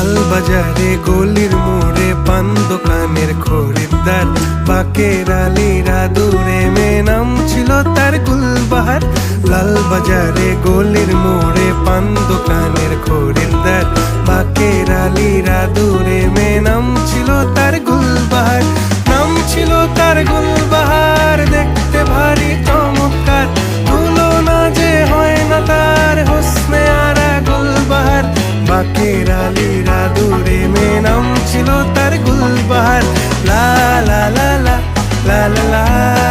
লাল বাজারে গলির মোড়ে পান দোকানের খরিদ্দার, বাকের আলীরা দূরে মেয়ে নাম ছিল তার গুলবাহার। লাল বাজারে গলির মোড়ে পান দোকানের খরিদ্দার, বাকের আলীরা দূরে মেয়ে নাম ছিল তার গুলবাহার। নাম ছিল তার গুলবাহার, দেখতে ভারী চমৎকার, তুলনা যে হয় না তার হোসনে আরা গুলবাহার। বাকের আলীরা দূরে মেয়ে নাম ছিল তার গুলবাহার। লা লা লা লা লা লা লা।